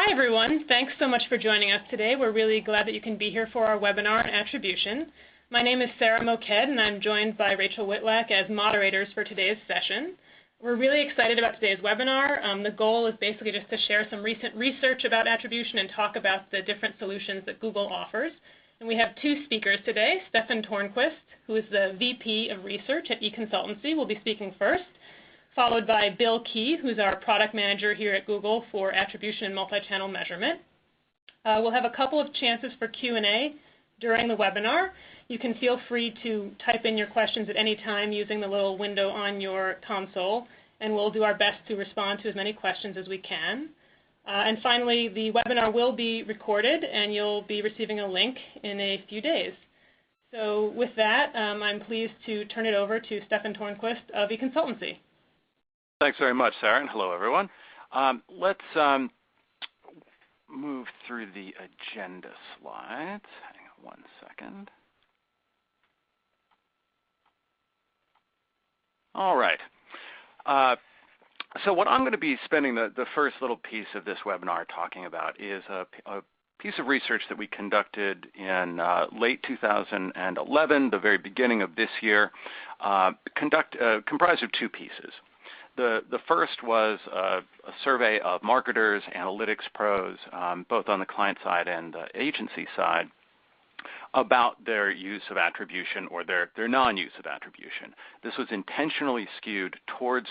Hi, everyone. Thanks so much for joining us today. We're really glad that you can be here for our webinar on attribution. My name is Sarah Moked, and I'm joined by Rachel Whitlack as moderators for today's session. We're really excited about today's webinar. The goal is basically just to share some recent research about attribution and talk about the different solutions that Google offers. And we have two speakers today. Stefan Tornquist, who is the VP of Research at Econsultancy, will be speaking first, followed by Bill Kee, who's our product manager here at Google for attribution and multi-channel measurement. We'll have a couple of chances for Q&A during the webinar. You can feel free to type in your questions at any time using the little window on your console, and we'll do our best to respond to as many questions as we can. And finally, the webinar will be recorded, and you'll be receiving a link in a few days. So with that, I'm pleased to turn it over to Stefan Tornquist of Econsultancy. Thanks very much, Sarah, and hello, everyone. Let's move through the agenda slides. Hang on one second. All right. So what I'm going to be spending the first little piece of this webinar talking about is a piece of research that we conducted in late 2011, the very beginning of this year, comprised of two pieces. The first was a survey of marketers, analytics pros, both on the client side and the agency side, about their use of attribution or their non-use of attribution. This was intentionally skewed towards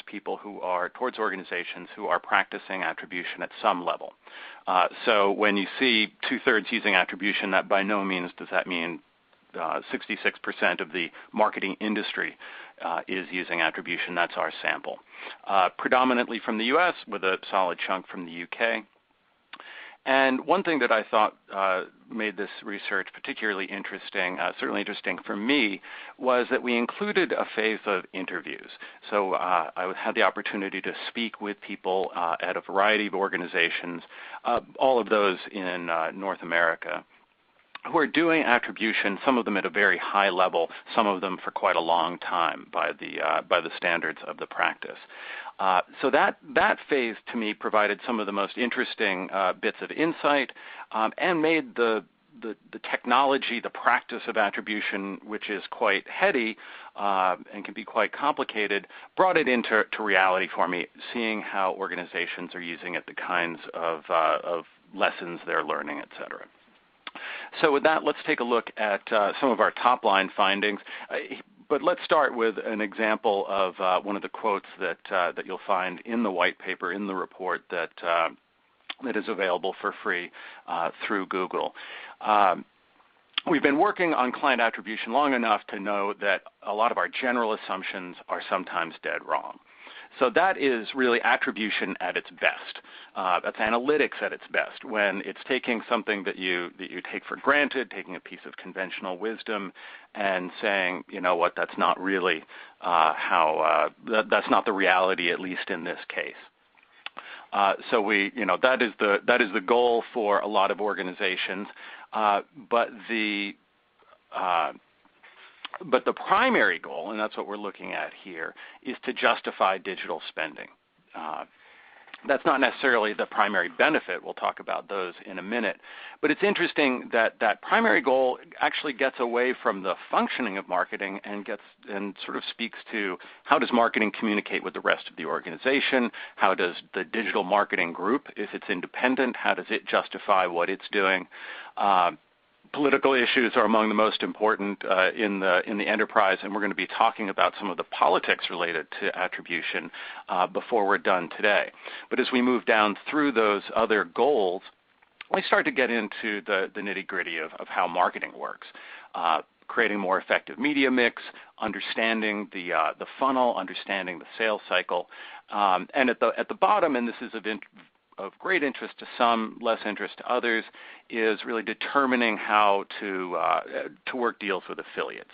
towards organizations who are practicing attribution at some level. So when you see 2/3 using attribution, that by no means does that mean 66% of the marketing industry is using attribution. That's our sample. Predominantly from the US with a solid chunk from the UK. And one thing that I thought made this research particularly interesting, certainly interesting for me, was that we included a phase of interviews. So I had the opportunity to speak with people at a variety of organizations, all of those in North America, who are doing attribution, some of them at a very high level, some of them for quite a long time by the standards of the practice. So that phase to me provided some of the most interesting bits of insight and made the technology, the practice of attribution, which is quite heady and can be quite complicated, brought it into reality for me, seeing how organizations are using it, the kinds of lessons they're learning, et cetera. So with that, let's take a look at some of our top-line findings. But let's start with an example of one of the quotes that you'll find in the white paper, in the report that is available for free through Google. We've been working on client attribution long enough to know that a lot of our general assumptions are sometimes dead wrong. So that is really attribution at its best. That's analytics at its best, when it's taking something that you take for granted, taking a piece of conventional wisdom, and saying, you know what, that's not really that's not the reality, at least in this case. So that is the goal for a lot of organizations, but the primary goal, and that's what we're looking at here, is to justify digital spending. That's not necessarily the primary benefit. We'll talk about those in a minute. But it's interesting that that primary goal actually gets away from the functioning of marketing and sort of speaks to how does marketing communicate with the rest of the organization? How does the digital marketing group, if it's independent, how does it justify what it's doing? Political issues are among the most important in the enterprise, and we're going to be talking about some of the politics related to attribution before we're done today. But as we move down through those other goals, we start to get into the nitty-gritty of how marketing works. Creating more effective media mix, understanding the funnel, understanding the sales cycle, and at the bottom, and this is of great interest to some, less interest to others, is really determining how to work deals with affiliates.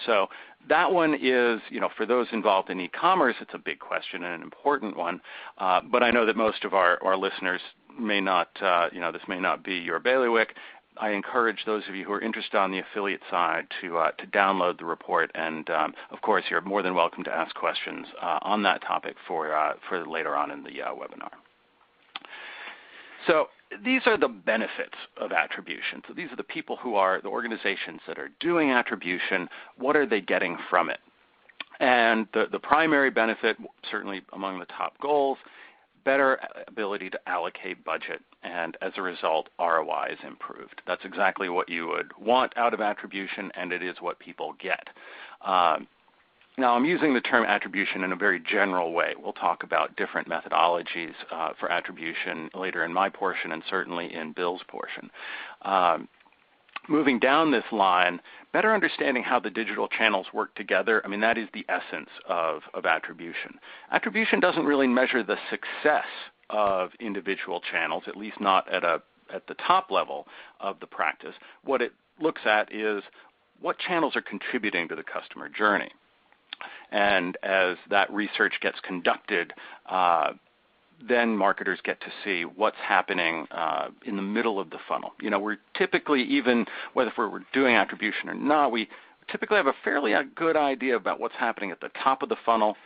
So that one is, for those involved in e-commerce, it's a big question and an important one. But I know that most of our listeners may not, this may not be your bailiwick. I encourage those of you who are interested on the affiliate side to download the report, and of course, you're more than welcome to ask questions on that topic for later on in the webinar. So these are the benefits of attribution. So these are the people who are the organizations that are doing attribution. What are they getting from it? And the primary benefit, certainly among the top goals, better ability to allocate budget, and as a result, ROI is improved. That's exactly what you would want out of attribution, and it is what people get. Now, I'm using the term attribution in a very general way. We'll talk about different methodologies for attribution later in my portion and certainly in Bill's portion. Moving down this line, better understanding how the digital channels work together, I mean, that is the essence of attribution. Attribution doesn't really measure the success of individual channels, at least not at the top level of the practice. What it looks at is what channels are contributing to the customer journey. And as that research gets conducted, then marketers get to see what's happening in the middle of the funnel. You know, we're typically, even whether we're doing attribution or not, we typically have a fairly good idea about what's happening at the top of the funnel,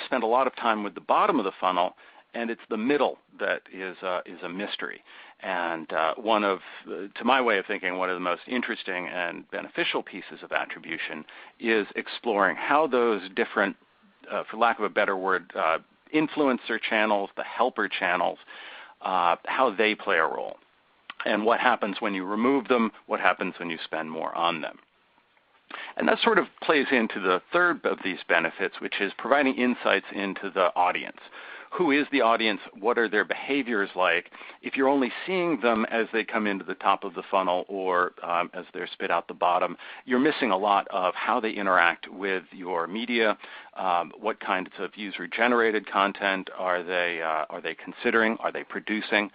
spend a lot of time with the bottom of the funnel, and it's the middle that is a mystery. And to my way of thinking, one of the most interesting and beneficial pieces of attribution is exploring how those different, for lack of a better word, influencer channels, the helper channels, how they play a role. And what happens when you remove them, what happens when you spend more on them. And that sort of plays into the third of these benefits, which is providing insights into the audience. Who is the audience? What are their behaviors like? If you're only seeing them as they come into the top of the funnel or as they're spit out the bottom, you're missing a lot of how they interact with your media. What kinds of user-generated content are they considering? Are they producing?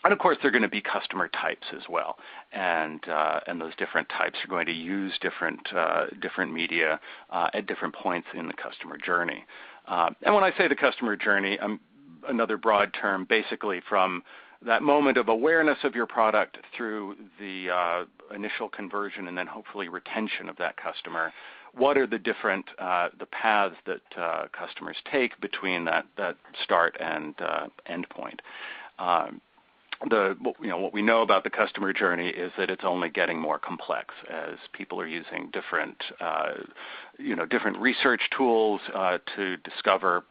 And of course, they're going to be customer types as well, and those different types are going to use different media at different points in the customer journey. And when I say the customer journey, another broad term, basically from that moment of awareness of your product through the initial conversion and then hopefully retention of that customer. What are the different the paths that customers take between that start and end point? What we know about the customer journey is that it's only getting more complex as people are using different research tools to discover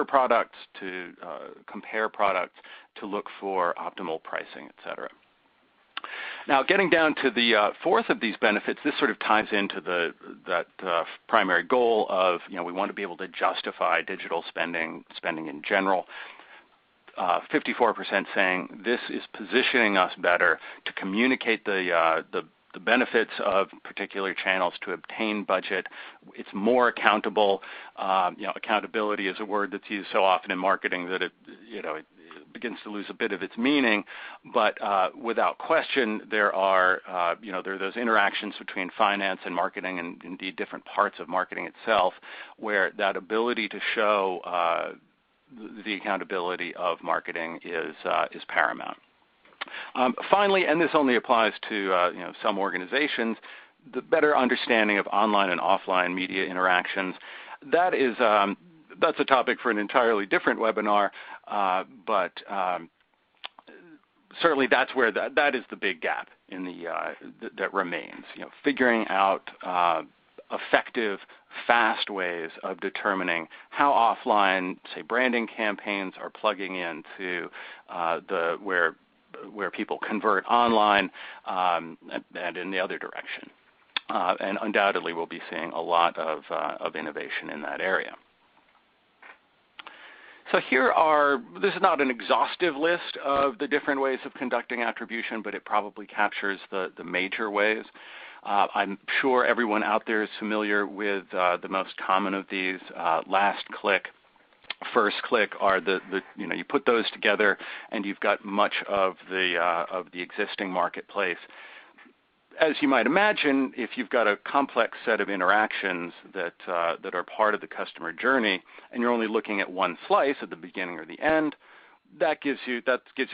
products, to compare products, to look for optimal pricing, et cetera. Now, getting down to the fourth of these benefits, this sort of ties into that primary goal of we want to be able to justify digital spending in general. 54% saying this is positioning us better to communicate the benefits of particular channels to obtain budget. It's more accountable. Accountability is a word that's used so often in marketing that it begins to lose a bit of its meaning. But without question, there are those interactions between finance and marketing, and indeed different parts of marketing itself, where that ability to show the accountability of marketing is paramount. Finally, and this only applies to some organizations, the better understanding of online and offline media interactions. That's a topic for an entirely different webinar, but certainly that's where that is the big gap in that remains. Figuring out effective, fast ways of determining how offline, say, branding campaigns are plugging into where people convert online and in the other direction. And undoubtedly, we'll be seeing a lot of innovation in that area. So this is not an exhaustive list of the different ways of conducting attribution, but it probably captures the major ways. I'm sure everyone out there is familiar with the most common of these. Last click, first click are you put those together and you've got much of the existing marketplace. As you might imagine, if you've got a complex set of interactions that are part of the customer journey, and you're only looking at one slice at the beginning or the end, that gives you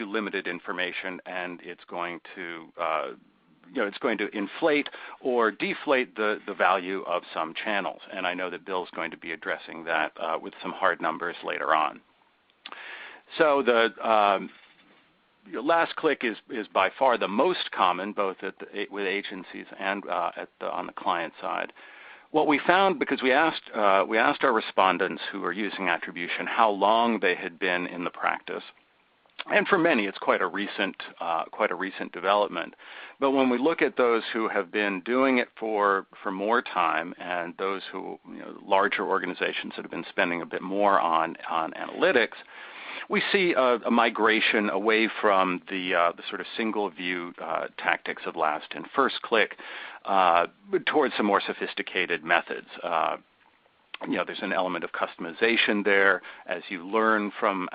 limited information, and it's going to inflate or deflate the value of some channels. And I know that Bill's going to be addressing that with some hard numbers later on. So last click is by far the most common, both with agencies and on the client side. What we found, because we asked our respondents who are using attribution how long they had been in the practice, and for many it's quite a recent development. But when we look at those who have been doing it for more time, and those who, larger organizations that have been spending a bit more on analytics, we see a migration away from the sort of single view tactics of last and first click towards some more sophisticated methods. There's an element of customization there as you learn from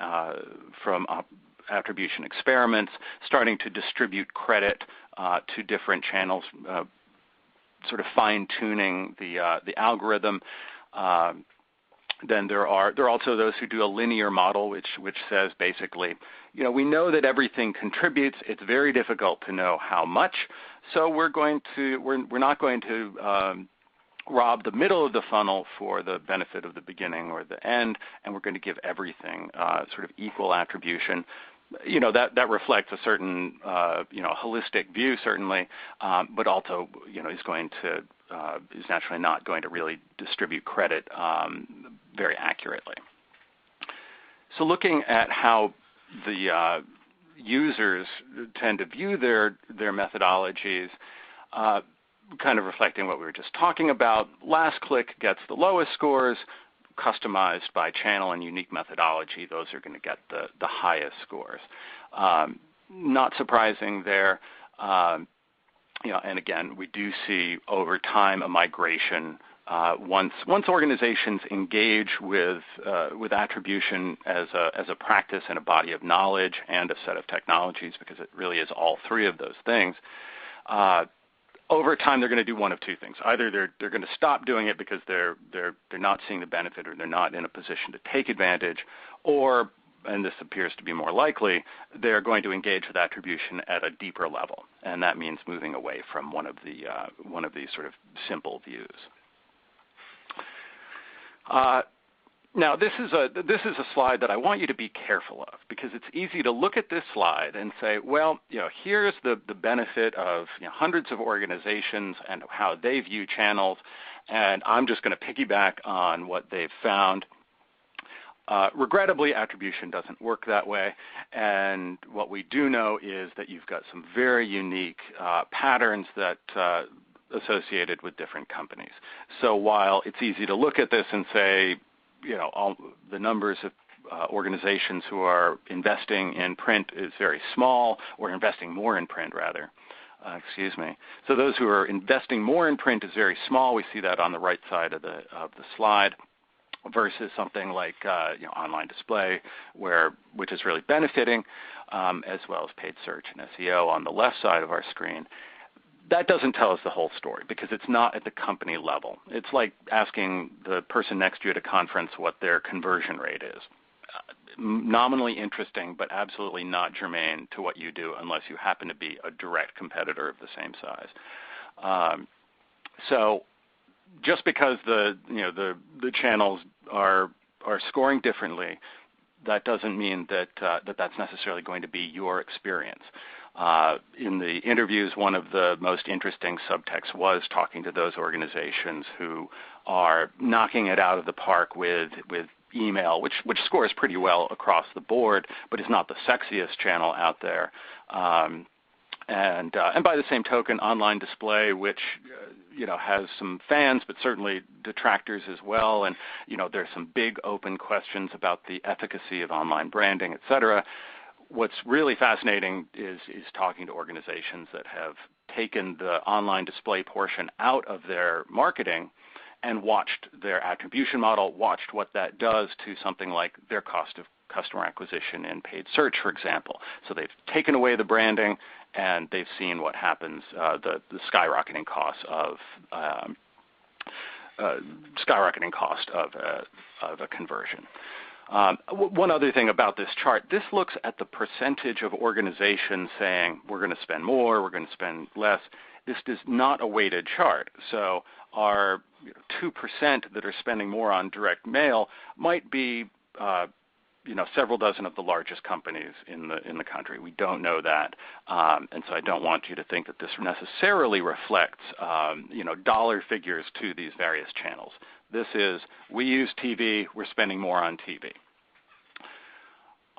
attribution experiments, starting to distribute credit to different channels, sort of fine-tuning the algorithm. Then there are also those who do a linear model, which says basically, we know that everything contributes. It's very difficult to know how much, so we're not going to rob the middle of the funnel for the benefit of the beginning or the end, and we're going to give everything sort of equal attribution. That reflects a certain holistic view, certainly, but also is naturally not going to really distribute credit very accurately. So looking at how the users tend to view their methodologies, kind of reflecting what we were just talking about, last click gets the lowest scores, customized by channel and unique methodology, those are going to get the highest scores. Not surprising there. And again, we do see over time a migration. Once organizations engage with attribution as a practice and a body of knowledge and a set of technologies, because it really is all three of those things, over time they're going to do one of two things. Either they're going to stop doing it because they're not seeing the benefit, or they're not in a position to take advantage, or, and this appears to be more likely, they're going to engage with attribution at a deeper level, and that means moving away from one of these sort of simple views. Now, this is a slide that I want you to be careful of, because it's easy to look at this slide and say, well, here's the benefit of hundreds of organizations and how they view channels, and I'm just going to piggyback on what they've found. Regrettably, attribution doesn't work that way, and what we do know is that you've got some very unique patterns that associated with different companies. So while it's easy to look at this and say, all the numbers of organizations who are investing in print is very small, or investing more in print rather. So those who are investing more in print is very small. We see that on the right side of the slide, versus something like online display, which is really benefiting, as well as paid search and SEO on the left side of our screen. That doesn't tell us the whole story, because it's not at the company level. It's like asking the person next to you at a conference what their conversion rate is. Nominally interesting, but absolutely not germane to what you do unless you happen to be a direct competitor of the same size. So just because the channels are scoring differently, that doesn't mean that that's necessarily going to be your experience. In the interviews, one of the most interesting subtexts was talking to those organizations who are knocking it out of the park with email, which scores pretty well across the board, but is not the sexiest channel out there. And by the same token, online display, which has some fans, but certainly detractors as well. And there's some big open questions about the efficacy of online branding, et cetera. What's really fascinating is talking to organizations that have taken the online display portion out of their marketing and watched their attribution model, watched what that does to something like their cost of customer acquisition in paid search, for example. So they've taken away the branding, and they've seen what happens, the skyrocketing cost of a conversion. One other thing about this chart, this looks at the percentage of organizations saying we're going to spend more, we're going to spend less. This is not a weighted chart. So our 2% that are spending more on direct mail might be several dozen of the largest companies in the country. We don't know that, and so I don't want you to think that this necessarily reflects dollar figures to these various channels. This is, we use TV, we're spending more on TV.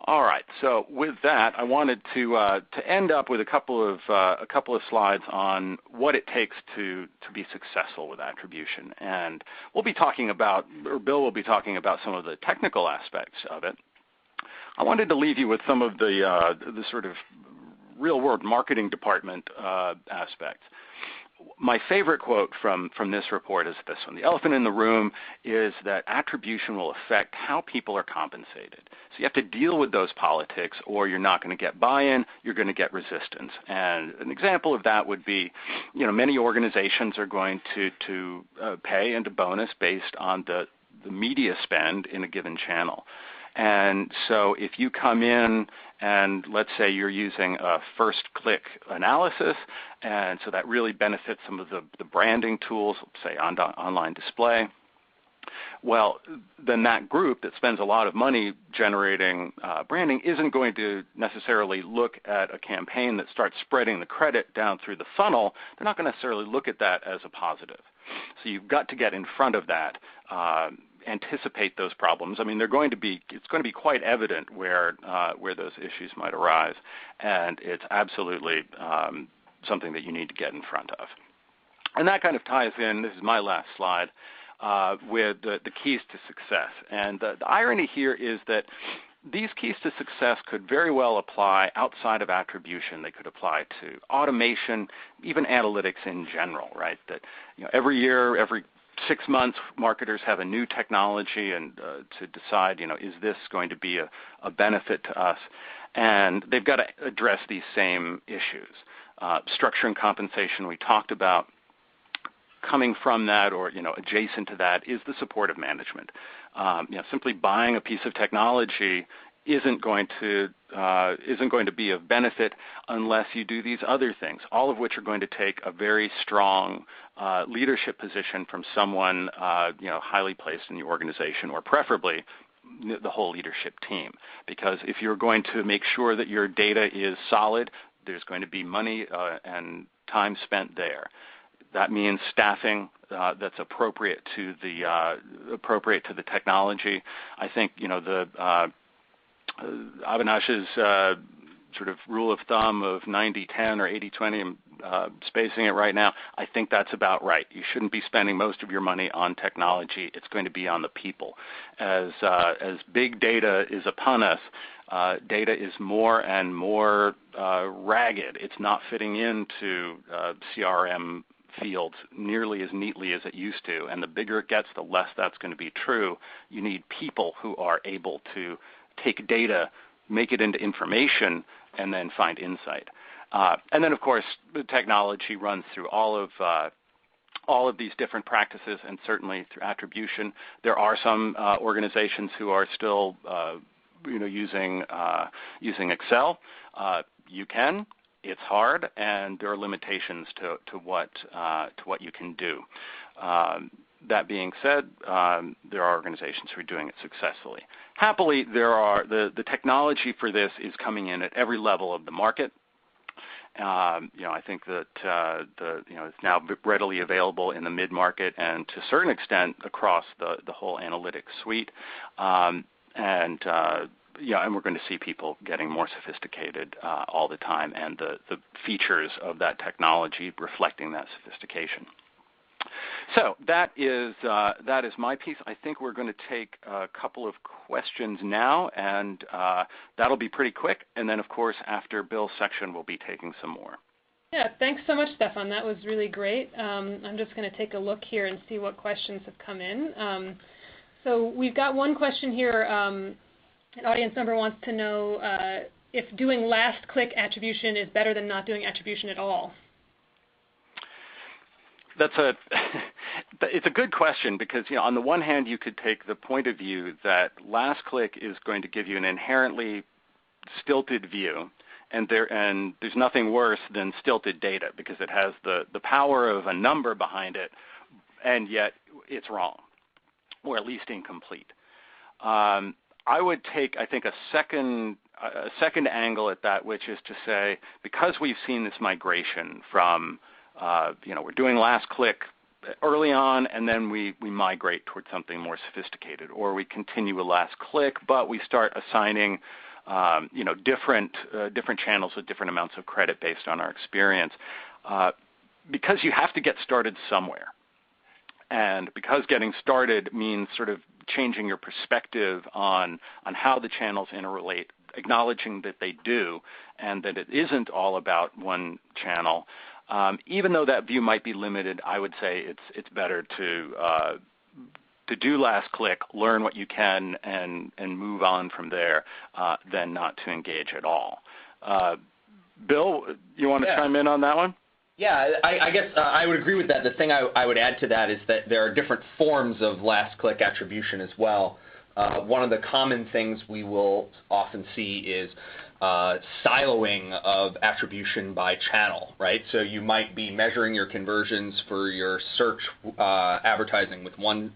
All right. So with that, I wanted to end up with a couple of slides on what it takes to be successful with attribution, and we'll be talking about, or Bill will be talking about, some of the technical aspects of it. I wanted to leave you with some of the sort of real-world marketing department aspects. My favorite quote from this report is this one. The elephant in the room is that attribution will affect how people are compensated. So you have to deal with those politics, or you're not going to get buy-in, you're going to get resistance. And an example of that would be, many organizations are going to pay into bonus based on the media spend in a given channel. And so if you come in and let's say you're using a first-click analysis, and so that really benefits some of the branding tools, say online display, well, then that group that spends a lot of money generating branding isn't going to necessarily look at a campaign that starts spreading the credit down through the funnel. They're not going to necessarily look at that as a positive. So you've got to get in front of that, anticipate those problems. I mean, it's going to be quite evident where those issues might arise, and it's absolutely something that you need to get in front of. And that kind of ties in, this is my last slide, with the keys to success. And the irony here is that these keys to success could very well apply outside of attribution. They could apply to automation, even analytics in general, right? That every year, every 6 months, marketers have a new technology and to decide, is this going to be a benefit to us? And they've got to address these same issues. Structure and compensation we talked about. Coming from that, or adjacent to that, is the support of management. Simply buying a piece of technology isn't going to be of benefit unless you do these other things, all of which are going to take a very strong leadership position from someone highly placed in the organization, or preferably the whole leadership team. Because if you're going to make sure that your data is solid, there's going to be money and time spent there. That means staffing that's appropriate to the technology. I think Avinash's sort of rule of thumb of 90-10 or 80-20. I'm spacing it right now. I think that's about right. You shouldn't be spending most of your money on technology. It's going to be on the people. As big data is upon us, data is more and more ragged. It's not fitting into CRM fields nearly as neatly as it used to, and the bigger it gets, the less that's going to be true. You need people who are able to take data, make it into information, and then find insight. And then, of course, the technology runs through all of these different practices, and certainly through attribution. There are some organizations who are still using Excel. You can. It's hard, and there are limitations to what you can do. That being said, there are organizations who are doing it successfully. Happily, the technology for this is coming in at every level of the market. I think that it's now readily available in the mid-market and to a certain extent across the whole analytics suite. And we're going to see people getting more sophisticated all the time, and the features of that technology reflecting that sophistication. So that is my piece. I think we're going to take a couple of questions now, and that'll be pretty quick. And then, of course, after Bill's section, we'll be taking some more. Yeah, thanks so much, Stefan. That was really great. I'm just going to take a look here and see what questions have come in. So we've got one question here. An audience member wants to know if doing last-click attribution is better than not doing attribution at all. It's a good question because, on the one hand, you could take the point of view that last click is going to give you an inherently stilted view, and there's nothing worse than stilted data because it has the power of a number behind it, and yet it's wrong, or at least incomplete. I would take, I think, a second angle at that, which is to say, because we've seen this migration from, we're doing last click early on, and then we migrate towards something more sophisticated, or we continue with last click, but we start assigning different channels with different amounts of credit based on our experience, because you have to get started somewhere. And because getting started means sort of changing your perspective on how the channels interrelate, acknowledging that they do, and that it isn't all about one channel. Even though that view might be limited, I would say it's better to do last click, learn what you can, and move on from there, than not to engage at all. Bill, you want to chime in on that one? Yeah, I guess I would agree with that. The thing I would add to that is that there are different forms of last click attribution as well. One of the common things we will often see is siloing of attribution by channel, right? So you might be measuring your conversions for your search advertising with one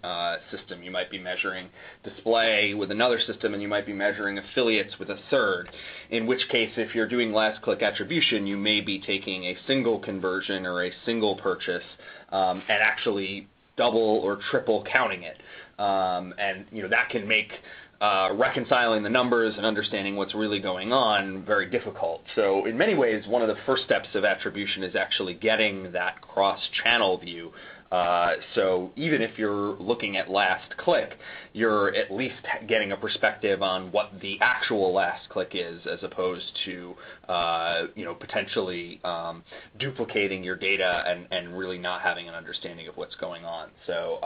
system. You might be measuring display with another system, and you might be measuring affiliates with a third. In which case, if you're doing last click attribution, you may be taking a single conversion or a single purchase and actually double or triple counting it. And that can make reconciling the numbers and understanding what's really going on very difficult. So in many ways, one of the first steps of attribution is actually getting that cross-channel view. So even if you're looking at last click, you're at least getting a perspective on what the actual last click is, as opposed to potentially duplicating your data and really not having an understanding of what's going on. So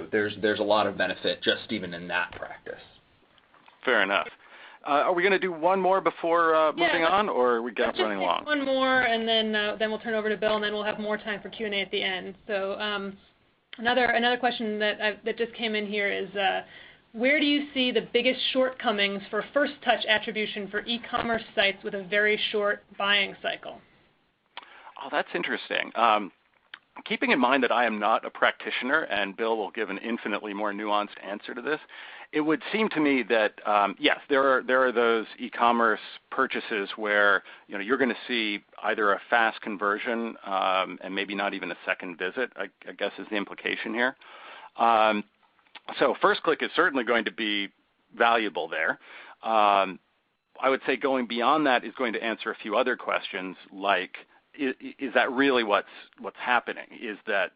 there's a lot of benefit just even in that practice. Fair enough. Are we going to do one more before moving on, or are we running long? One more, and then we'll turn over to Bill, and then we'll have more time for Q&A at the end. So another question that just came in here is, where do you see the biggest shortcomings for first touch attribution for e-commerce sites with a very short buying cycle? Oh, that's interesting. Keeping in mind that I am not a practitioner, and Bill will give an infinitely more nuanced answer to this, it would seem to me that, yes, there are those e-commerce purchases where you're going to see either a fast conversion and maybe not even a second visit, I guess is the implication here. So first click is certainly going to be valuable there. I would say going beyond that is going to answer a few other questions, like, is that really what's happening? Is that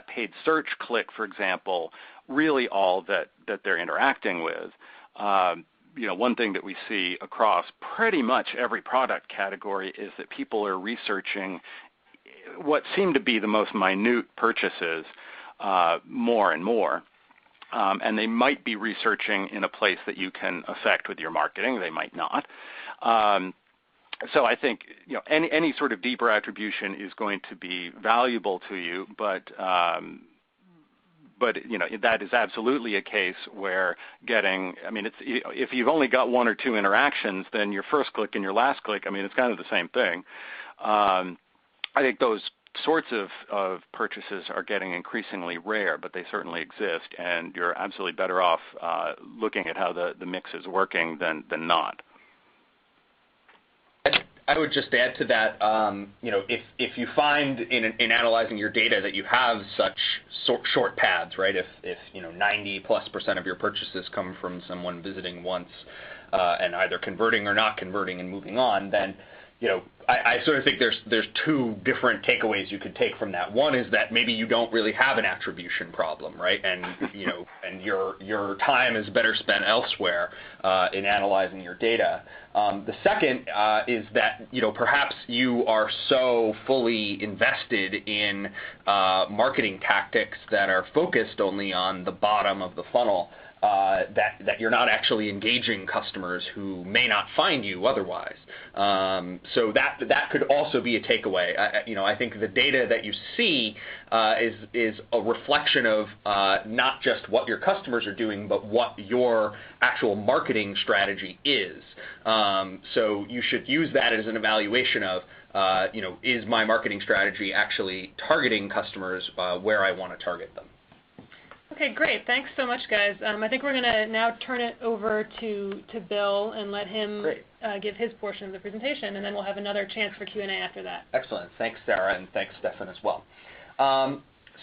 paid search click, for example, really all that they're interacting with? One thing that we see across pretty much every product category is that people are researching what seem to be the most minute purchases more and more. And they might be researching in a place that you can affect with your marketing. They might not. So I think any sort of deeper attribution is going to be valuable to you, but that is absolutely a case where if you've only got one or two interactions, then your first click and your last click, it's kind of the same thing. I think those sorts of purchases are getting increasingly rare, but they certainly exist, and you're absolutely better off looking at how the mix is working than not. I would just add to that, if you find in analyzing your data that you have such short paths, right? If 90+% of your purchases come from someone visiting once and either converting or not converting and moving on, then I sort of think there's two different takeaways you could take from that. One is that maybe you don't really have an attribution problem, right? And and your time is better spent elsewhere in analyzing your data. The second is that perhaps you are so fully invested in marketing tactics that are focused only on the bottom of the funnel. That you're not actually engaging customers who may not find you otherwise. So that could also be a takeaway. I think the data that you see is a reflection of not just what your customers are doing, but what your actual marketing strategy is. So you should use that as an evaluation of, is my marketing strategy actually targeting customers where I want to target them? Okay, great. Thanks so much, guys. I think we're going to now turn it over to Bill and let him give his portion of the presentation, and then we'll have another chance for Q&A after that. Excellent. Thanks, Sarah, and thanks, Stefan, as well.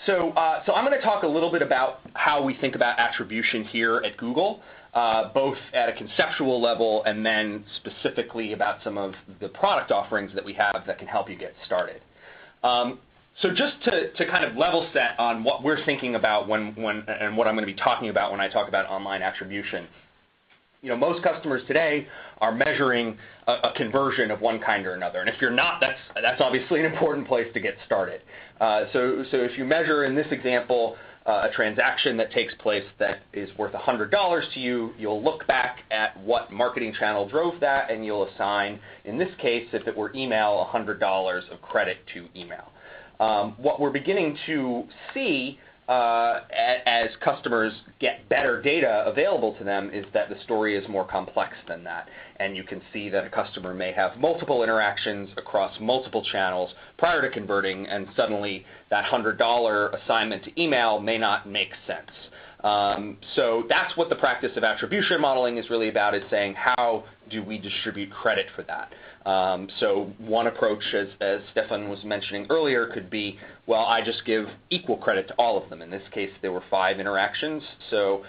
So I'm going to talk a little bit about how we think about attribution here at Google, both at a conceptual level and then specifically about some of the product offerings that we have that can help you get started. So just to kind of level set on what we're thinking about when and what I'm going to be talking about when I talk about online attribution. Most customers today are measuring a conversion of one kind or another, and if you're not, that's obviously an important place to get started. So if you measure in this example a transaction that takes place that is worth $100 to you, you'll look back at what marketing channel drove that, and you'll assign, in this case, if it were email, $100 of credit to email. What we're beginning to see as customers get better data available to them is that the story is more complex than that. And you can see that a customer may have multiple interactions across multiple channels prior to converting, and suddenly that $100 assignment to email may not make sense. So that's what the practice of attribution modeling is really about, is saying how do we distribute credit for that. So one approach, as Stefan was mentioning earlier, could be, well, I just give equal credit to all of them. In this case, there were 5 interactions, so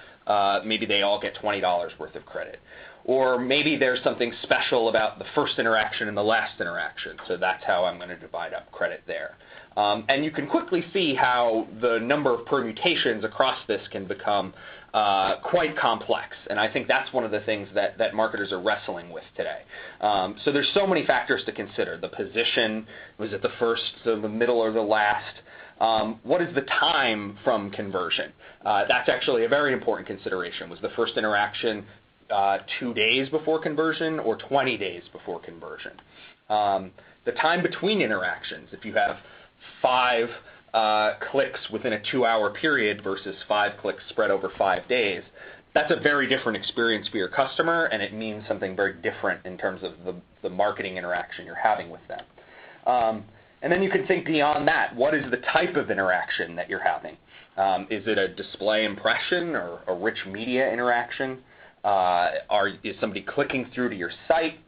maybe they all get $20 worth of credit. Or maybe there's something special about the first interaction and the last interaction, so that's how I'm going to divide up credit there. And you can quickly see how the number of permutations across this can become quite complex, and I think that's one of the things that marketers are wrestling with today. So there's so many factors to consider. The position, was it the first, the middle, or the last? What is the time from conversion? That's actually a very important consideration. Was the first interaction 2 days before conversion or 20 days before conversion? The time between interactions, if you have 5 clicks within a 2-hour period versus 5 clicks spread over 5 days, that's a very different experience for your customer, and it means something very different in terms of the marketing interaction you're having with them. And then you can think beyond that. What is the type of interaction that you're having? Is it a display impression or a rich media interaction? Is somebody clicking through to your site?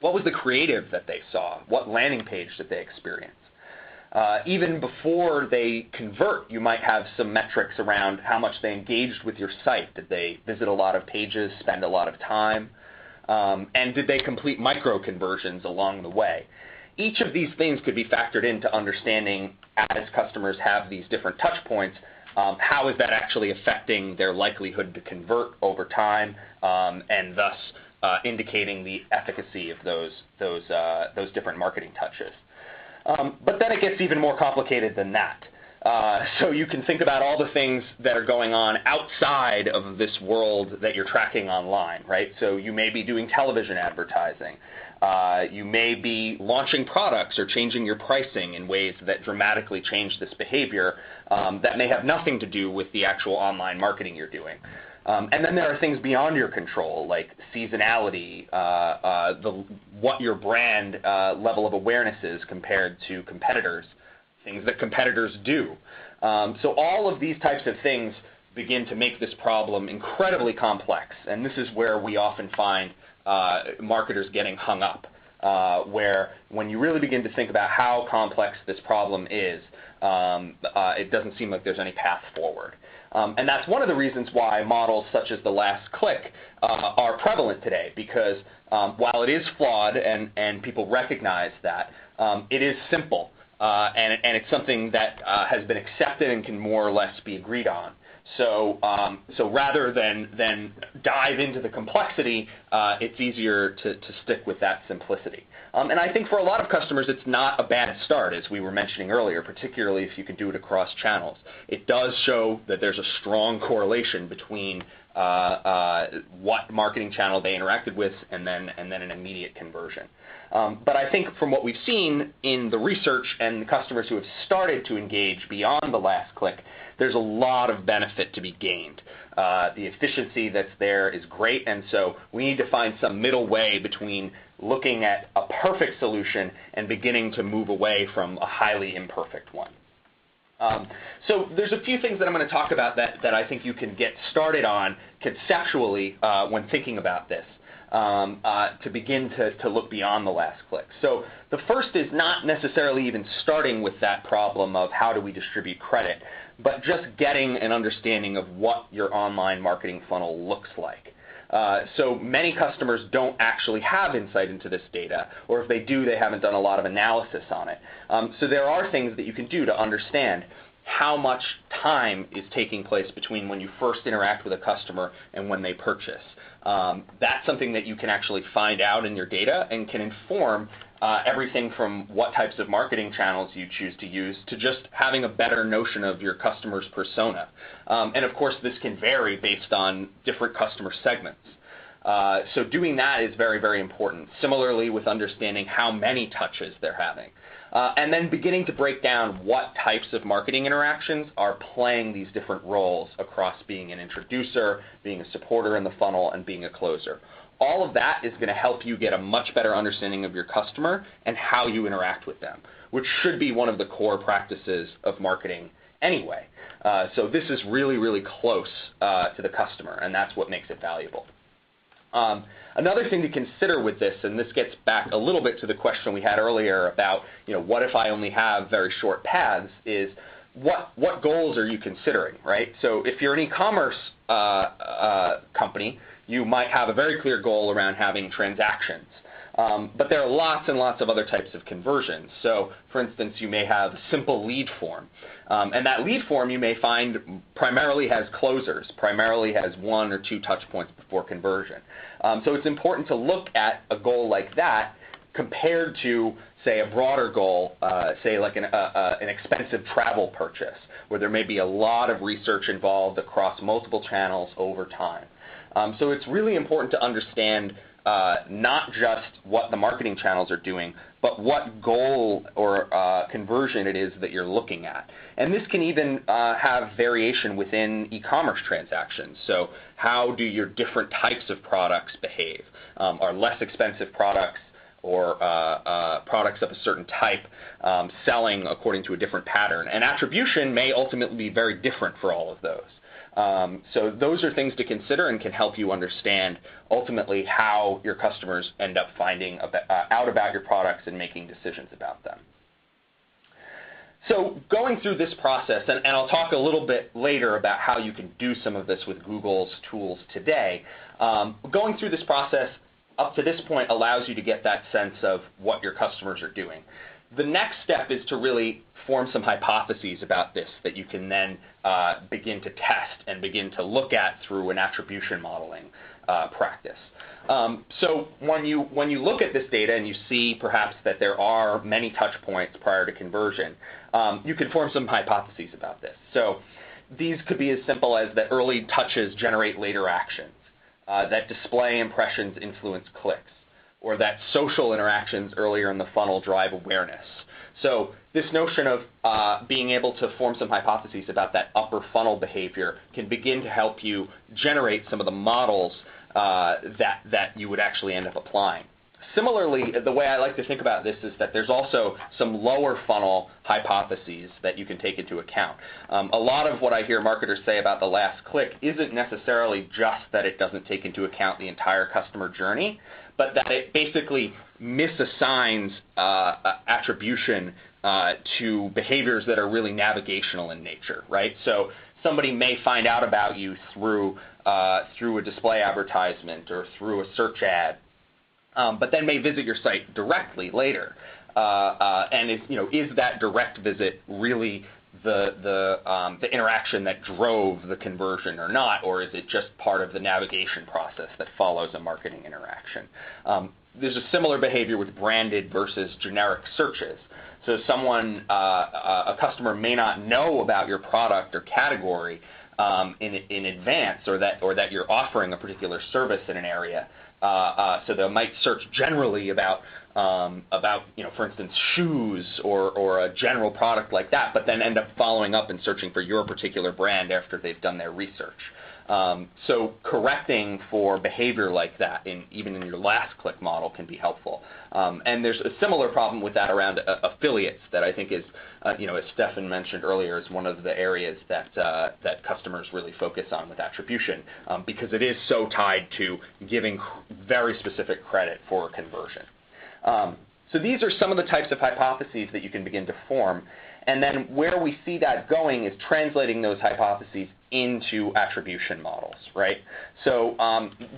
What was the creative that they saw? What landing page did they experience? Even before they convert, you might have some metrics around how much they engaged with your site. Did they visit a lot of pages, spend a lot of time? And did they complete micro-conversions along the way? Each of these things could be factored into understanding, as customers have these different touch points, how is that actually affecting their likelihood to convert over time, and thus indicating the efficacy of those different marketing touches. But then it gets even more complicated than that. So you can think about all the things that are going on outside of this world that you're tracking online, right? So you may be doing television advertising. You may be launching products or changing your pricing in ways that dramatically change this behavior that may have nothing to do with the actual online marketing you're doing. And then there are things beyond your control, like seasonality, what your brand level of awareness is compared to competitors, things that competitors do. So all of these types of things begin to make this problem incredibly complex, and this is where we often find marketers getting hung up, where when you really begin to think about how complex this problem is, it doesn't seem like there's any path forward. And that's one of the reasons why models such as the last click are prevalent today, because while it is flawed and people recognize that, it is simple, and it's something that has been accepted and can more or less be agreed on. So rather than dive into the complexity, it's easier to stick with that simplicity. And I think for a lot of customers, it's not a bad start, as we were mentioning earlier, particularly if you can do it across channels. It does show that there's a strong correlation between what marketing channel they interacted with and then an immediate conversion. But I think from what we've seen in the research and the customers who have started to engage beyond the last click, there's a lot of benefit to be gained. The efficiency that's there is great, and so we need to find some middle way between looking at a perfect solution and beginning to move away from a highly imperfect one. So there's a few things that I'm going to talk about that I think you can get started on conceptually when thinking about this to begin to look beyond the last click. So the first is not necessarily even starting with that problem of how do we distribute credit, but just getting an understanding of what your online marketing funnel looks like. So many customers don't actually have insight into this data, or if they do, they haven't done a lot of analysis on it. So there are things that you can do to understand how much time is taking place between when you first interact with a customer and when they purchase. That's something that you can actually find out in your data and can inform everything from what types of marketing channels you choose to use to just having a better notion of your customer's persona. And of course, this can vary based on different customer segments. So doing that is very, very important. Similarly with understanding how many touches they're having. And then beginning to break down what types of marketing interactions are playing these different roles across being an introducer, being a supporter in the funnel, and being a closer. All of that is going to help you get a much better understanding of your customer and how you interact with them, which should be one of the core practices of marketing anyway. So this is really, really close to the customer, and that's what makes it valuable. Another thing to consider with this, and this gets back a little bit to the question we had earlier about, what if I only have very short paths, is what goals are you considering, right? So if you're an e-commerce company, you might have a very clear goal around having transactions. But there are lots and lots of other types of conversions. So, for instance, you may have a simple lead form. And that lead form you may find primarily has closers, primarily has 1 or 2 touch points before conversion. So it's important to look at a goal like that compared to, say, a broader goal, say like an expensive travel purchase, where there may be a lot of research involved across multiple channels over time. So it's really important to understand not just what the marketing channels are doing, but what goal or conversion it is that you're looking at. And this can even have variation within e-commerce transactions. So how do your different types of products behave? Are less expensive products or products of a certain type selling according to a different pattern? And attribution may ultimately be very different for all of those. So those are things to consider and can help you understand ultimately how your customers end up finding out about your products and making decisions about them. So going through this process, and I'll talk a little bit later about how you can do some of this with Google's tools today, going through this process up to this point allows you to get that sense of what your customers are doing. The next step is to really form some hypotheses about this that you can then begin to test and begin to look at through an attribution modeling practice. So when you look at this data and you see perhaps that there are many touch points prior to conversion, you can form some hypotheses about this. So these could be as simple as that early touches generate later actions, that display impressions influence clicks, or that social interactions earlier in the funnel drive awareness. So this notion of being able to form some hypotheses about that upper funnel behavior can begin to help you generate some of the models that you would actually end up applying. Similarly, the way I like to think about this is that there's also some lower funnel hypotheses that you can take into account. A lot of what I hear marketers say about the last click isn't necessarily just that it doesn't take into account the entire customer journey, but that it basically misassigns attribution to behaviors that are really navigational in nature, right? So somebody may find out about you through a display advertisement or through a search ad, but then may visit your site directly later. And is that direct visit really the interaction that drove the conversion or not, or is it just part of the navigation process that follows a marketing interaction? There's a similar behavior with branded versus generic searches. So a customer may not know about your product or category in advance, or that you're offering a particular service in an area. So they might search generally about for instance, shoes or a general product like that, but then end up following up and searching for your particular brand after they've done their research. So correcting for behavior like that, even in your last click model, can be helpful. And there's a similar problem with that around affiliates that I think is, as Stefan mentioned earlier, is one of the areas that customers really focus on with attribution, because it is so tied to giving very specific credit for conversion. So these are some of the types of hypotheses that you can begin to form. And then where we see that going is translating those hypotheses into attribution models, right? So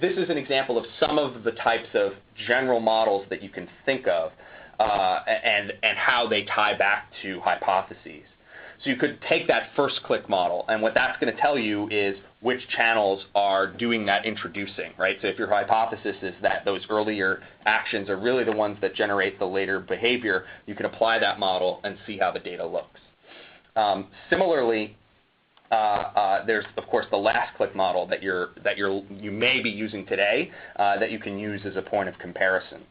this is an example of some of the types of general models that you can think of and how they tie back to hypotheses. So you could take that first click model, and what that's going to tell you is which channels are doing that introducing, right? So if your hypothesis is that those earlier actions are really the ones that generate the later behavior, you can apply that model and see how the data looks. Similarly, there's of course the last click model that you may be using today that you can use as a point of comparison.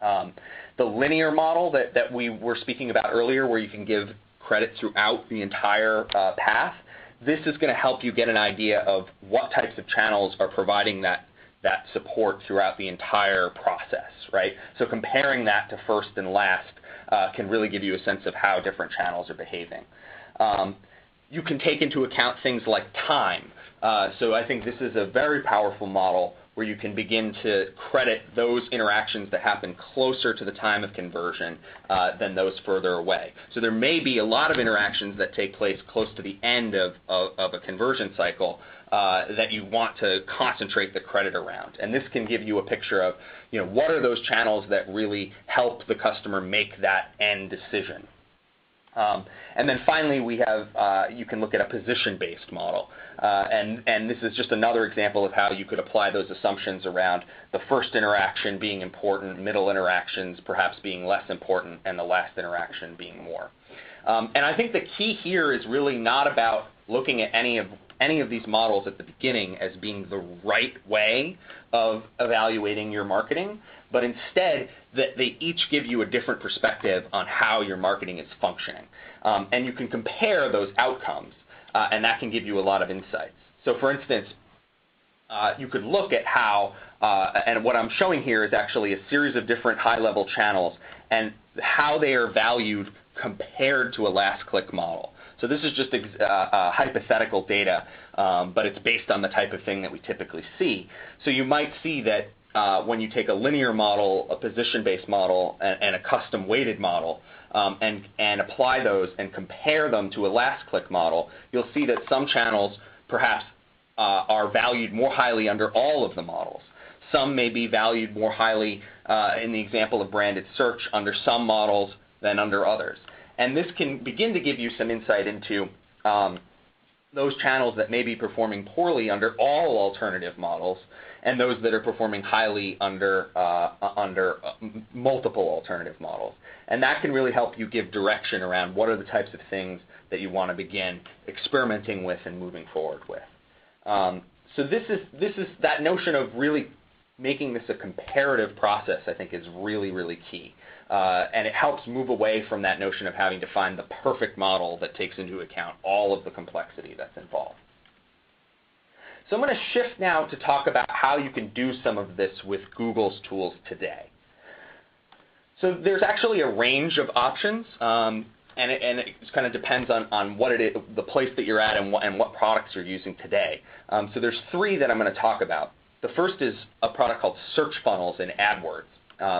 The linear model that we were speaking about earlier, where you can give credit throughout the entire path, this is going to help you get an idea of what types of channels are providing that support throughout the entire process, right? So comparing that to first and last can really give you a sense of how different channels are behaving. You can take into account things like time. So I think this is a very powerful model where you can begin to credit those interactions that happen closer to the time of conversion than those further away. So there may be a lot of interactions that take place close to the end of a conversion cycle that you want to concentrate the credit around. And this can give you a picture of, what are those channels that really help the customer make that end decision. And then finally, we have you can look at a position-based model, and this is just another example of how you could apply those assumptions around the first interaction being important, middle interactions perhaps being less important, and the last interaction being more. And I think the key here is really not about looking at any of these models at the beginning as being the right way of evaluating your marketing, but instead that they each give you a different perspective on how your marketing is functioning. And you can compare those outcomes, and that can give you a lot of insights. So for instance, you could look at how, and what I'm showing here is actually a series of different high-level channels and how they are valued compared to a last click model. So this is just hypothetical data, but it's based on the type of thing that we typically see. So you might see that when you take a linear model, a position-based model, and a custom-weighted model, and apply those and compare them to a last-click model, you'll see that some channels perhaps are valued more highly under all of the models. Some may be valued more highly, in the example of branded search, under some models than under others. And this can begin to give you some insight into those channels that may be performing poorly under all alternative models, and those that are performing highly under multiple alternative models. And that can really help you give direction around what are the types of things that you want to begin experimenting with and moving forward with. So this is that notion of really making this a comparative process, I think, is really, really key. And it helps move away from that notion of having to find the perfect model that takes into account all of the complexity that's involved. So I'm going to shift now to talk about how you can do some of this with Google's tools today. So there's actually a range of options, and it kind of depends on what it is, the place that you're at, and what products you're using today. So there's three that I'm going to talk about. The first is a product called Search Funnels in AdWords,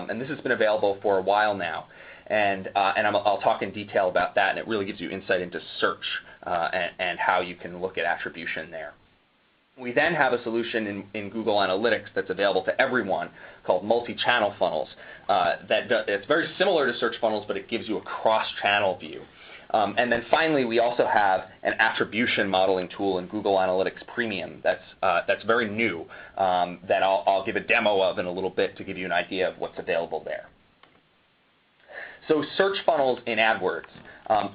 and this has been available for a while now. And I'll talk in detail about that, and it really gives you insight into search and how you can look at attribution there. We then have a solution in Google Analytics that's available to everyone called multi-channel funnels. It's very similar to search funnels, but it gives you a cross-channel view. And then finally, we also have an attribution modeling tool in Google Analytics Premium that's very new that I'll give a demo of in a little bit to give you an idea of what's available there. So search funnels in AdWords.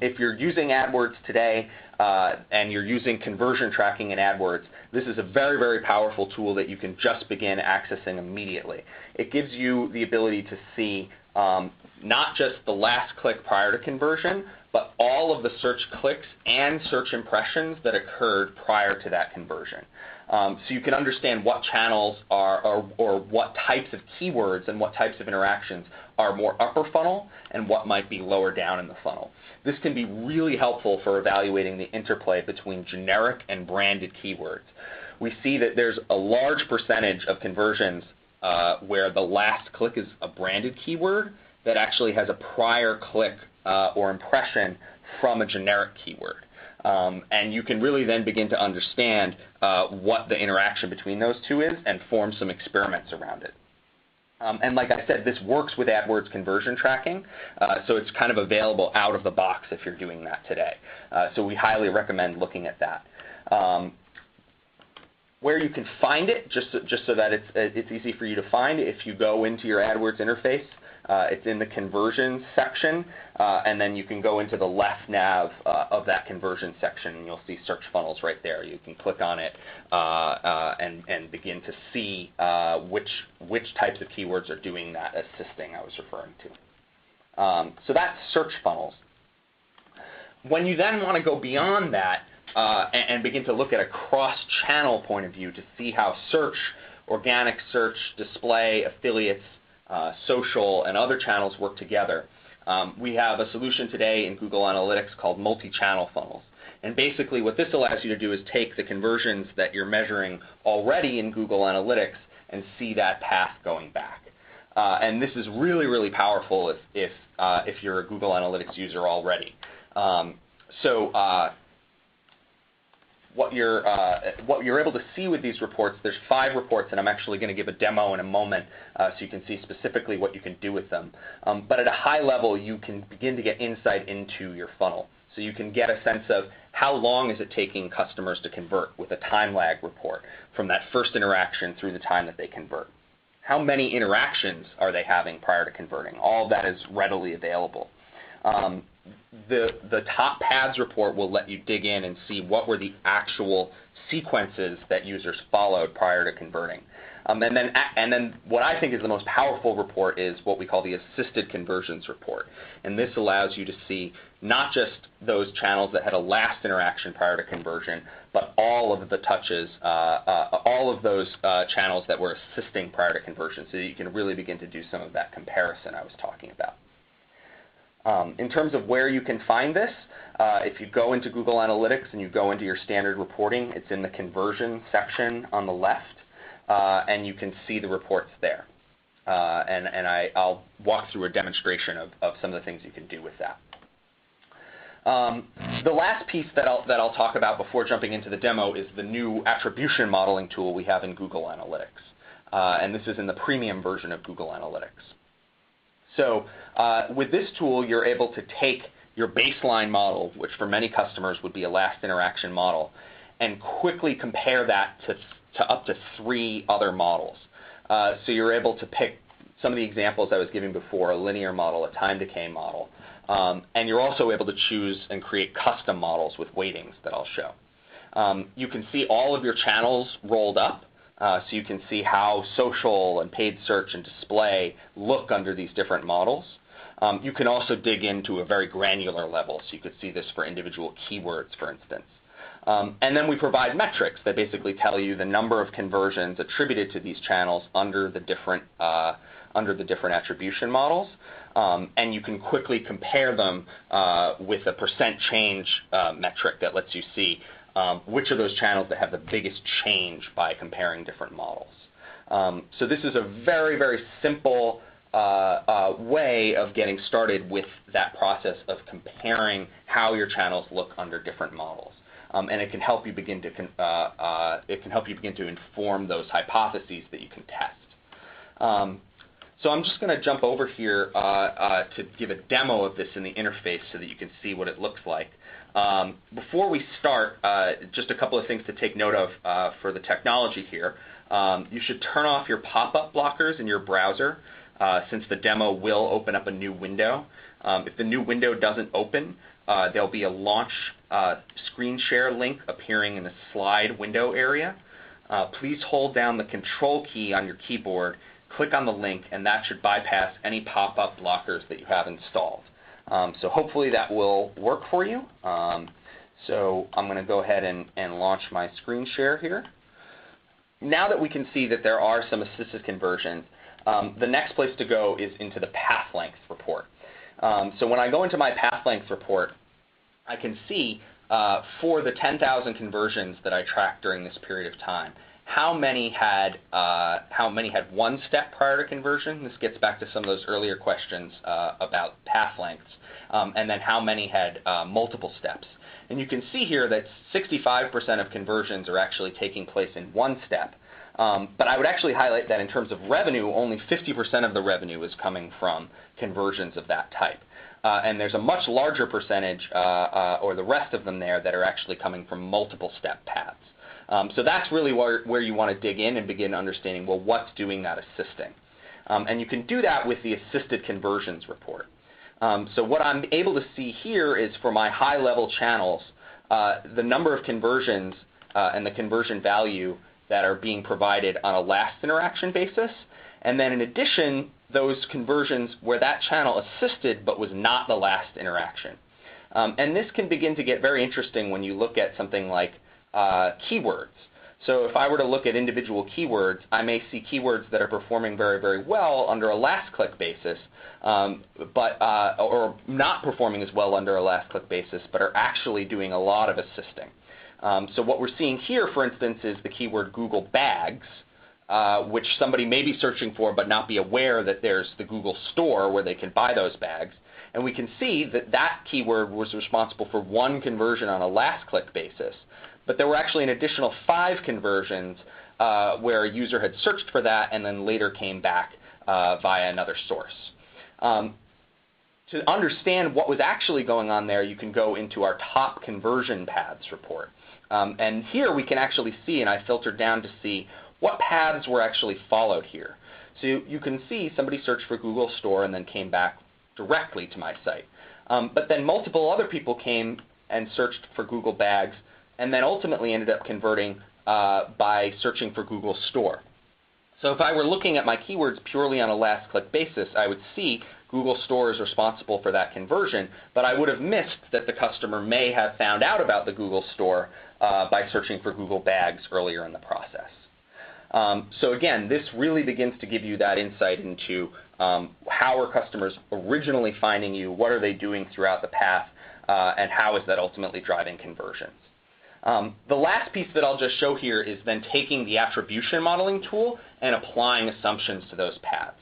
If you're using AdWords today and you're using conversion tracking in AdWords, this is a very, very powerful tool that you can just begin accessing immediately. It gives you the ability to see not just the last click prior to conversion, but all of the search clicks and search impressions that occurred prior to that conversion. So you can understand what channels are, or what types of keywords and what types of interactions are more upper funnel and what might be lower down in the funnel. This can be really helpful for evaluating the interplay between generic and branded keywords. We see that there's a large percentage of conversions where the last click is a branded keyword that actually has a prior click or impression from a generic keyword. And you can really then begin to understand what the interaction between those two is and form some experiments around it. And like I said, this works with AdWords conversion tracking, so it's kind of available out of the box if you're doing that today. So we highly recommend looking at that. Where you can find it, just so that it's easy for you to find, if you go into your AdWords interface, it's in the conversions section, and then you can go into the left nav of that conversion section, and you'll see search funnels right there. You can click on it and begin to see which types of keywords are doing that assisting I was referring to. So that's search funnels. When you then want to go beyond that and begin to look at a cross-channel point of view to see how search, organic search, display, affiliates, social, and other channels work together, we have a solution today in Google Analytics called multi-channel funnels. And basically what this allows you to do is take the conversions that you're measuring already in Google Analytics and see that path going back. And this is really, really powerful if you're a Google Analytics user already. What you're able to see with these reports, there's 5 reports, and I'm actually going to give a demo in a moment so you can see specifically what you can do with them. But at a high level, you can begin to get insight into your funnel. So you can get a sense of how long is it taking customers to convert with a time lag report from that first interaction through the time that they convert. How many interactions are they having prior to converting? All of that is readily available. The top paths report will let you dig in and see what were the actual sequences that users followed prior to converting. And then what I think is the most powerful report is what we call the assisted conversions report. And this allows you to see not just those channels that had a last interaction prior to conversion, but all of the touches, all of those channels that were assisting prior to conversion, so that you can really begin to do some of that comparison I was talking about. In terms of where you can find this, if you go into Google Analytics and you go into your standard reporting, it's in the conversion section on the left, and you can see the reports there. I'll walk through a demonstration of some of the things you can do with that. The last piece that I'll talk about before jumping into the demo is the new attribution modeling tool we have in Google Analytics. And this is in the premium version of Google Analytics. So with this tool, you're able to take your baseline model, which for many customers would be a last interaction model, and quickly compare that to up to 3 other models. So you're able to pick some of the examples I was giving before, a linear model, a time decay model, and you're also able to choose and create custom models with weightings that I'll show. You can see all of your channels rolled up. So you can see how social and paid search and display look under these different models. You can also dig into a very granular level, so you could see this for individual keywords, for instance. And then we provide metrics that basically tell you the number of conversions attributed to these channels under the different attribution models. And you can quickly compare them with a percent change metric that lets you see which of those channels that have the biggest change by comparing different models. So this is a very, very simple way of getting started with that process of comparing how your channels look under different models. And it can help you begin to inform those hypotheses that you can test. So I'm just going to jump over here to give a demo of this in the interface so that you can see what it looks like. Before we start, just a couple of things to take note of for the technology here. You should turn off your pop-up blockers in your browser since the demo will open up a new window. If the new window doesn't open, there'll be a launch screen share link appearing in the slide window area. Please hold down the control key on your keyboard click on the link, and that should bypass any pop-up blockers that you have installed. So hopefully that will work for you. So I'm going to go ahead and launch my screen share here. Now that we can see that there are some assisted conversions, the next place to go is into the path length report. So when I go into my path length report, I can see for the 10,000 conversions that I tracked during this period of time, how many had one step prior to conversion. This gets back to some of those earlier questions about path lengths, and then how many had multiple steps. And you can see here that 65% of conversions are actually taking place in one step. But I would actually highlight that in terms of revenue, only 50% of the revenue is coming from conversions of that type. And there's a much larger percentage, or the rest of them there, that are actually coming from multiple step paths. So that's really where you want to dig in and begin understanding, well, what's doing that assisting? And you can do that with the assisted conversions report. So what I'm able to see here is for my high-level channels, the number of conversions and the conversion value that are being provided on a last interaction basis. And then in addition, those conversions where that channel assisted but was not the last interaction. And this can begin to get very interesting when you look at something like keywords. So if I were to look at individual keywords, I may see keywords that are performing very, very well under a last click basis, or not performing as well under a last click basis, but are actually doing a lot of assisting. So what we're seeing here, for instance, is the keyword Google Bags, which somebody may be searching for but not be aware that there's the Google store where they can buy those bags. And we can see that that keyword was responsible for one conversion on a last click basis. But there were actually an additional 5 conversions where a user had searched for that and then later came back via another source. To understand what was actually going on there, you can go into our top conversion paths report. And here we can actually see, and I filtered down to see what paths were actually followed here. So you can see somebody searched for Google Store and then came back directly to my site. But then multiple other people came and searched for Google Bags and then ultimately ended up converting by searching for Google Store. So if I were looking at my keywords purely on a last click basis, I would see Google Store is responsible for that conversion, but I would have missed that the customer may have found out about the Google Store by searching for Google Bags earlier in the process. So again, this really begins to give you that insight into how are customers originally finding you, what are they doing throughout the path, and how is that ultimately driving conversions. The last piece that I'll just show here is then taking the attribution modeling tool and applying assumptions to those paths.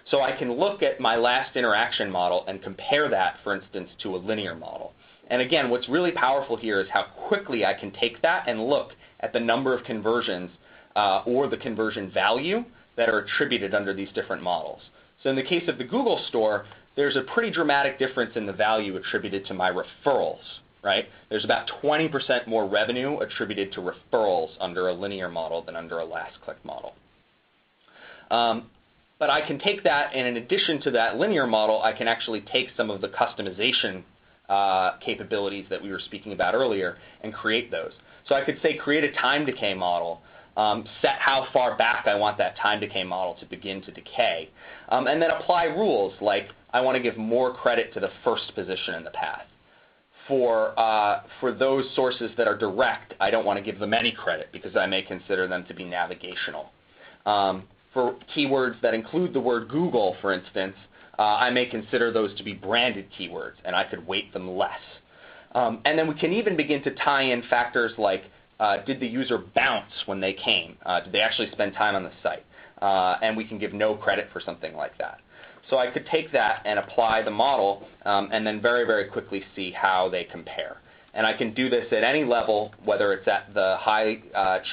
So I can look at my last interaction model and compare that, for instance, to a linear model. And again, what's really powerful here is how quickly I can take that and look at the number of conversions or the conversion value that are attributed under these different models. So in the case of the Google Store, there's a pretty dramatic difference in the value attributed to my referrals. Right? There's about 20% more revenue attributed to referrals under a linear model than under a last click model. But I can take that, and in addition to that linear model, I can actually take some of the customization capabilities that we were speaking about earlier and create those. So I could say create a time decay model, set how far back I want that time decay model to begin to decay, and then apply rules like I want to give more credit to the first position in the path. For those sources that are direct, I don't want to give them any credit because I may consider them to be navigational. For keywords that include the word Google, for instance, I may consider those to be branded keywords, and I could weight them less. And then we can even begin to tie in factors like, did the user bounce when they came? Did they actually spend time on the site? And we can give no credit for something like that. So I could take that and apply the model and then very, very quickly see how they compare. And I can do this at any level, whether it's at the high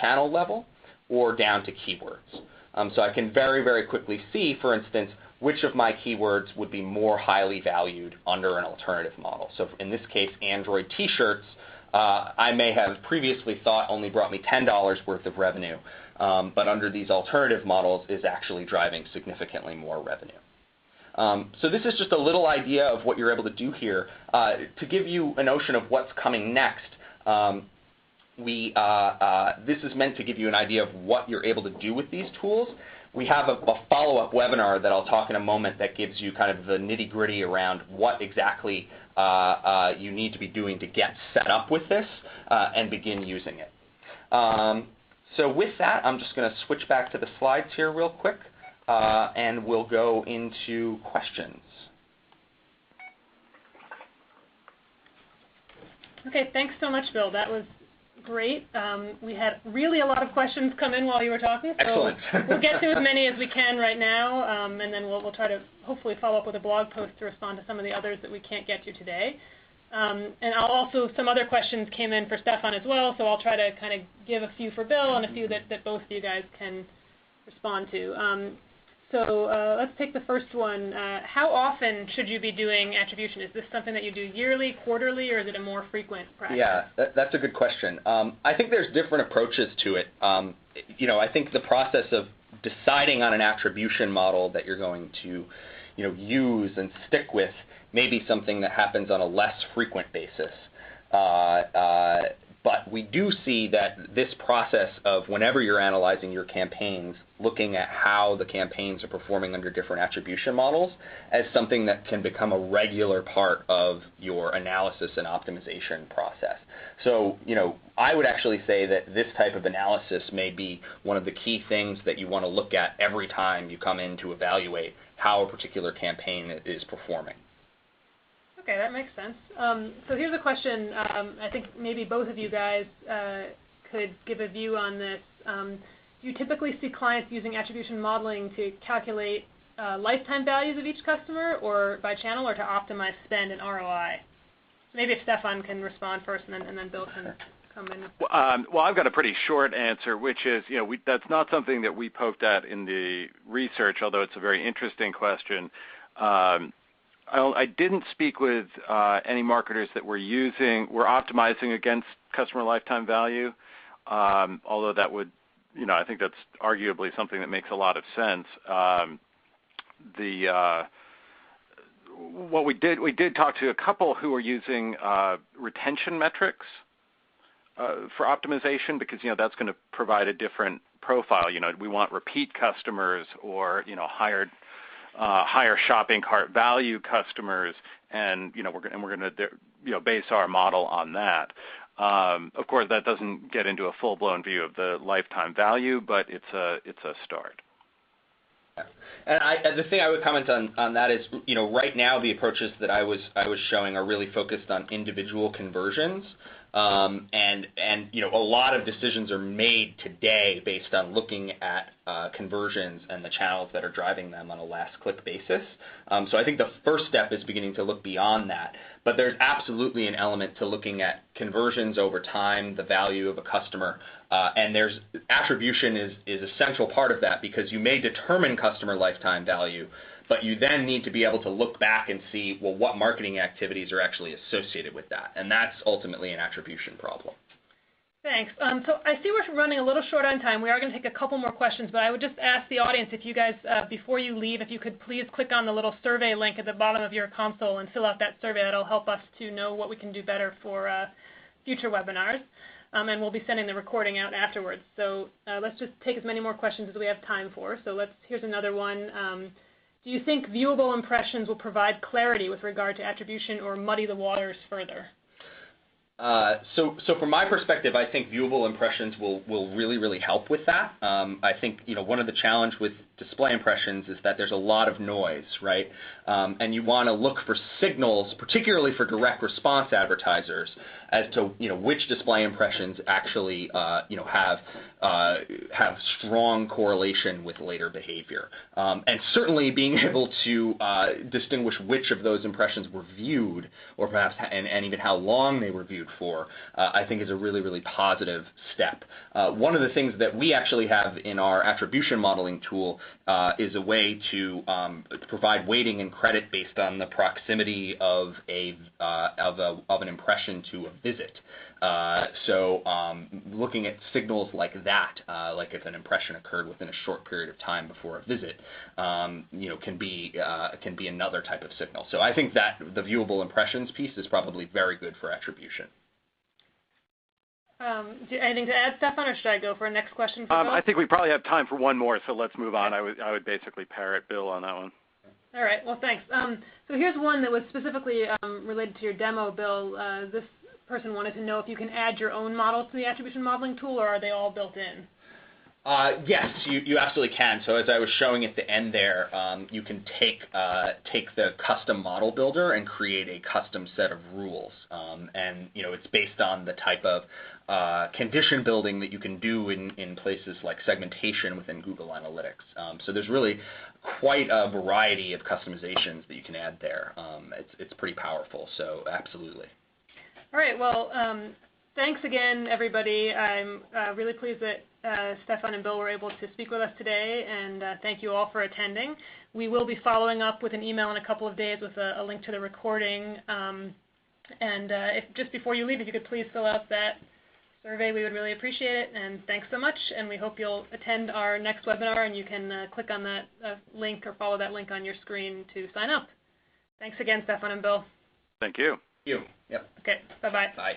channel level or down to keywords. So I can very, very quickly see, for instance, which of my keywords would be more highly valued under an alternative model. So in this case, Android t-shirts, I may have previously thought only brought me $10 worth of revenue, but under these alternative models is actually driving significantly more revenue. So this is just a little idea of what you're able to do here. To give you a notion of what's coming next, this is meant to give you an idea of what you're able to do with these tools. we have a follow-up webinar that I'll talk in a moment that gives you kind of the nitty-gritty around what exactly you need to be doing to get set up with this and begin using it. So with that, I'm just going to switch back to the slides here real quick, and we'll go into questions. Okay, thanks so much, Bill. That was great. We had really a lot of questions come in while you were talking, so excellent. We'll get to as many as we can right now, and then we'll try to hopefully follow up with a blog post to respond to some of the others that we can't get to today. And I'll also, some other questions came in for Stefan as well, so I'll try to kind of give a few for Bill and a few that both of you guys can respond to. So let's take the first one. How often should you be doing attribution? Is this something that you do yearly, quarterly, or is it a more frequent practice? Yeah, that's a good question. I think there's different approaches to it. I think the process of deciding on an attribution model that you're going to use and stick with may be something that happens on a less frequent basis. But we do see that this process of whenever you're analyzing your campaigns, looking at how the campaigns are performing under different attribution models as something that can become a regular part of your analysis and optimization process. So, I would actually say that this type of analysis may be one of the key things that you want to look at every time you come in to evaluate how a particular campaign is performing. Okay, that makes sense. So here's a question. I think maybe both of you guys could give a view on this. Do you typically see clients using attribution modeling to calculate lifetime values of each customer, or by channel, or to optimize spend and ROI? Maybe if Stefan can respond first, and then Bill can come in. Well, I've got a pretty short answer, which is, that's not something that we poked at in the research, although it's a very interesting question. I didn't speak with any marketers that were optimizing against customer lifetime value, although that would, I think that's arguably something that makes a lot of sense. What we did talk to a couple who were using retention metrics for optimization, because that's going to provide a different profile. We want repeat customers, or higher shopping cart value customers, and we're going to base our model on that. Of course, that doesn't get into a full-blown view of the lifetime value, but it's a start. And the thing I would comment on that is, right now the approaches that I was showing are really focused on individual conversions, and a lot of decisions are made today based on looking at conversions and the channels that are driving them on a last click basis. So I think the first step is beginning to look beyond that. But there's absolutely an element to looking at conversions over time, the value of a customer, and attribution is a central part of that, because you may determine customer lifetime value, but you then need to be able to look back and see, well, what marketing activities are actually associated with that, and that's ultimately an attribution problem. Thanks. So I see we're running a little short on time. We are going to take a couple more questions, but I would just ask the audience, if you guys, before you leave, if you could please click on the little survey link at the bottom of your console and fill out that survey. That'll help us to know what we can do better for future webinars. And we'll be sending the recording out afterwards. So let's just take as many more questions as we have time for. So here's another one. Do you think viewable impressions will provide clarity with regard to attribution, or muddy the waters further? So from my perspective, I think viewable impressions will really, really help with that. I think one of the challenges with display impressions is that there's a lot of noise, right? And you want to look for signals, particularly for direct response advertisers, as to which display impressions actually have strong correlation with later behavior, and certainly being able to distinguish which of those impressions were viewed, or perhaps and even how long they were viewed for, I think is a really, really positive step. One of the things that we actually have in our attribution modeling tool is a way to provide weighting and credit based on the proximity of an impression to a visit. So looking at signals like that, like if an impression occurred within a short period of time before a visit, can be another type of signal. So I think that the viewable impressions piece is probably very good for attribution. Anything to add, Stefan, or should I go for a next question for Bill? I think we probably have time for one more, so let's move on. I would basically parrot Bill on that one. All right. Well, thanks. So here's one that was specifically related to your demo, Bill. This person wanted to know if you can add your own models to the attribution modeling tool, or are they all built in? Yes, you absolutely can. So as I was showing at the end there, you can take the custom model builder and create a custom set of rules. And it's based on the type of condition building that you can do in places like segmentation within Google Analytics. So there's really quite a variety of customizations that you can add there. It's pretty powerful, so absolutely. All right. Well, thanks again, everybody. I'm really pleased that Stefan and Bill were able to speak with us today, and thank you all for attending. We will be following up with an email in a couple of days with a link to the recording. If just before you leave, if you could please fill out that survey, we would really appreciate it. And thanks so much, and we hope you'll attend our next webinar, and you can click on that link or follow that link on your screen to sign up. Thanks again, Stefan and Bill. Thank you. You. Yep. Okay. Bye-bye. Bye.